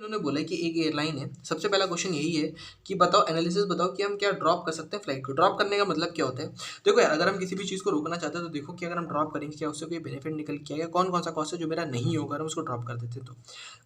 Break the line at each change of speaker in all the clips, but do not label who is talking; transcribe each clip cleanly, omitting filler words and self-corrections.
इन्होंने बोला है कि एक एयरलाइन है, सबसे पहला क्वेश्चन यही है कि बताओ, एनालिसिस बताओ कि हम क्या ड्रॉप कर सकते हैं फ्लाइट को। ड्रॉप करने का मतलब क्या होता है? देखो यार, अगर हम किसी भी चीज़ को रोकना चाहते हैं तो देखो कि अगर हम ड्रॉप करेंगे क्या उससे कोई बेनिफिट निकल के आएगा, कौन कौन सा कॉस्ट है जो मेरा नहीं होगा, हम उसको ड्रॉप कर देते हैं। तो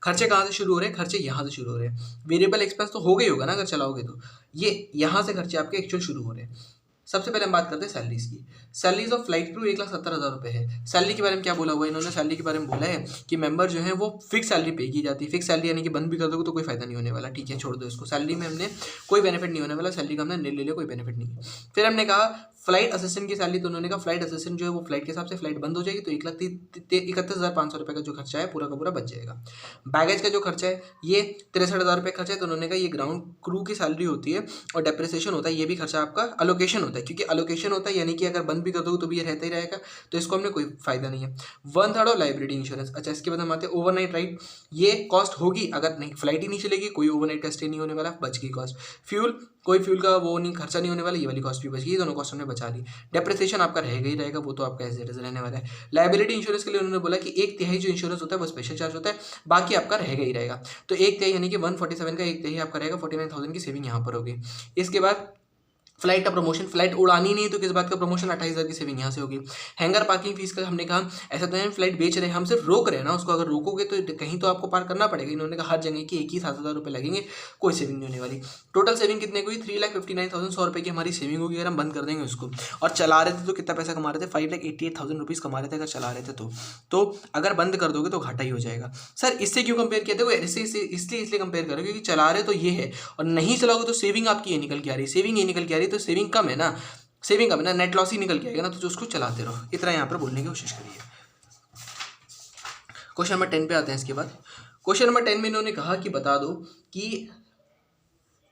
खर्चे कहाँ से शुरू हो रहे हैं? खर्चे यहाँ से शुरू हो रहे हैं। वेरिएबल एक्सपेंस तो हो गई होगा ना अगर चलाओगे तो, ये यहाँ से खर्चे आपके एक्चुअल शुरू हो रहे हैं। सबसे पहले हम बात करते हैं सैलरीज की। सैलरीज ऑफ फ्लाइट क्रू 1,70,000 रुपये है। सैलरी के बारे में क्या बोला हुआ है इन्होंने? सैलरी के बारे में बोला है कि मेंबर जो है वो फिक्स सैलरी पे की जाती है। फिक्स सैलरी यानी कि बंद भी कर दोगे तो कोई फायदा नहीं होने वाला, ठीक है, छोड़ दो इसको। सैलरी में हमने कोई बेनिफिट नहीं होने वाला, सैलरी का हमने ले लिया, कोई बेनिफिट नहीं है। फिर हमने कहा फ्लाइट असिस्टेंट की सैलरी, तो उन्होंने कहा फ्लाइट असिस्टेंट जो है वो फ्लाइट के हिसाब से फ्लाइट बंद हो जाएगी तो 1,31,500 रुपये का जो खर्चा है पूरा का पूरा बच जाएगा। बैगेज का जो खर्चा है ये 63,000 रुपये खर्चा है, तो उन्होंने कहा ये ग्राउंड क्रू की सैलरी होती है और डेप्रिसिएशन होता है, ये भी खर्चा आपका अलोकेशन होता है, क्योंकि अलोकेशन होता है यानी कि अगर बंद भी कर दोगे तो भी ये रहता ही रहेगा, तो इसको हमने कोई फायदा नहीं है। 1/3 ऑफ लाइबिलिटी इंश्योरेंस। अच्छा, इसके बाद हम आते हैं ओवरनाइट राइड। ये कॉस्ट होगी अगर नहीं फ्लाइट ही नहीं चलेगी, कोई ओवरनाइट का स्टे नहीं होने वाला, बच गई कॉस्ट। फ्यूल, कोई फ्यूल का वो नहीं, खर्चा नहीं होने वाला, ये वाली कॉस्ट भी बच गई, दोनों कॉस्ट हमने बचा ली। डेप्रिसिएशन आपका रहेगा ही रहेगा, वो तो आपका एज इट इज रहने वाला है। लाइबिलिटी इंश्योरेंस के लिए उन्होंने बोला कि 1/3 जो इंश्योरेंस होता है वो स्पेशल चार्ज होता है, बाकी आपका रहेगा ही रहेगा। तो 1/3 यानी कि 147 का 1/3 आपका रहेगा, 49,000 की सेविंग यहाँ पर होगी। इसके बाद फ्लाइट का प्रमोशन, फ्लाइट उड़ानी नहीं है तो किस बात का प्रमोशन? 28,000 की सेविंग यहाँ से होगी। हैंगर पार्किंग फीस का हमने कहा ऐसा तो है फ्लाइट बेच रहे हैं, हम सिर्फ रोक रहे हैं ना उसको, अगर रोकोगे तो कहीं तो आपको पार्क करना पड़ेगा। इन्होंने कहा हर जगह की एक ही 7,000 रुपये लगेंगे, कोई सेविंग नहीं होने वाली। टोटल सेविंग कितने की हुई? 3,59,100 रुपये की हमारी सेविंग होगी अगर हम बंद कर देंगे उसको। और चला रहे थे तो कितना पैसा कमा रहे थे? 5,88,000 रुपीज़ कमा रहे थे अगर चला रहे थे तो अगर बंद कर दोगे तो घाटा ही हो जाएगा। सर इससे क्यों कंपेयर किया? देखो इसलिए कंपेयर करो क्योंकि चला रहे तो ये है और नहीं चलाओगे तो सेविंग आपकी ये निकल के आ रही है, सेविंग ये निकल के आ रही है, तो सेविंग कम है ना, सेविंग कम है ना, नेट लॉस ही निकल के आएगा ना, तो उसको चलाते रहो। इतना यहाँ पर बोलने की कोशिश करिए। क्वेश्चन नंबर 10 पे आते हैं। इसके बाद क्वेश्चन नंबर 10 में इन्होंने कहा कि बता दो कि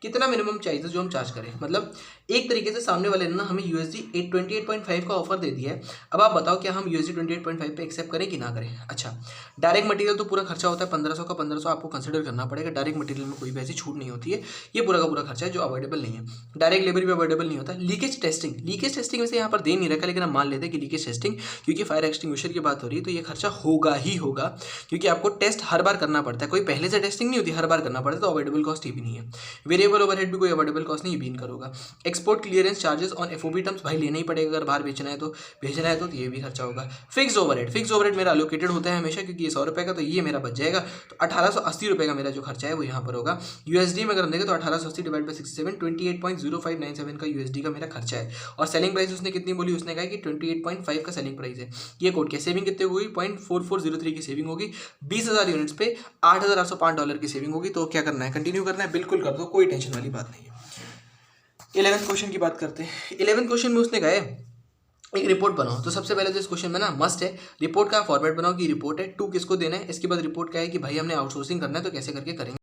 कितना मिनिमम चाहिए जो हम चार्ज करें। मतलब एक तरीके से सामने वाले ने ना हमें USD 28.5 का ऑफर दे दिया है। अब आप बताओ क्या हम USD 28.5 पे एक्सेप्ट करें कि ना करें। अच्छा, डायरेक्ट मटेरियल तो पूरा खर्चा होता है 1500 का, 1500 आपको कंसिडर करना पड़ेगा। डायरेक्ट मटेरियल में कोई भी ऐसी छूट नहीं होती है, ये पूरा का पूरा खर्चा है जो अवॉइडेबल नहीं है। डायरेक्ट लेबर भी अवॉइडेबल नहीं होता। लीकेज टेस्टिंग वैसे यहाँ पर दे नहीं रखा, लेकिन हम मान लेते हैं कि लीकेज टेस्टिंग, क्योंकि फायर एक्सटिंग्विशर की बात हो रही है तो ये खर्चा होगा ही होगा, क्योंकि आपको टेस्ट हर बार करना पड़ता है, कोई पहले से टेस्टिंग नहीं होती, हर बार करना पड़ता है, तो अवॉइडेबल कॉस्ट ही भी नहीं है। वेरिएबल ओवरहेड भी कोई अवॉइडेबल कॉस्ट नहीं, भी इनका होगा। Export clearance charges on FOB terms भाई लेना ही पड़ेगा, अगर बाहर बेचना है तो भेजना है तो ये भी खर्चा होगा। फिक्स ओवरहेड मेरा अलोकेटेड होता है हमेशा, क्योंकि ये 100 रुपये का, तो ये मेरा बच जाएगा। तो 1880 रुपये का मेरा जो खर्चा है वो यहाँ पर होगा। USD में अगर हम देखें तो 1880 डिवाइड बाई 67 28.0597 का USD का मेरा खर्चा है। और सेलिंग प्राइस उसने कितनी बोली? उसने कहा कि 28.5 का सेलिंग प्राइस है। ये कोड क्या? सेविंग कितनी होगी? 0.4403 की सेविंग होगी। 20,000 यूनिट्स पे $8,805 की सेविंग होगी। तो क्या करना है? कंटिन्यू करना है, बिल्कुल कर दो, कोई टेंशन वाली बात नहीं है। 11th क्वेश्चन की बात करते हैं। 11th क्वेश्चन में उसने कहा है एक रिपोर्ट बनाओ। तो सबसे पहले तो इस क्वेश्चन में ना मस्ट है रिपोर्ट का फॉर्मेट बनाओ कि रिपोर्ट है 2 किसको देना है। इसके बाद रिपोर्ट क्या है कि भाई हमने आउटसोर्सिंग करना है तो कैसे करके करेंगे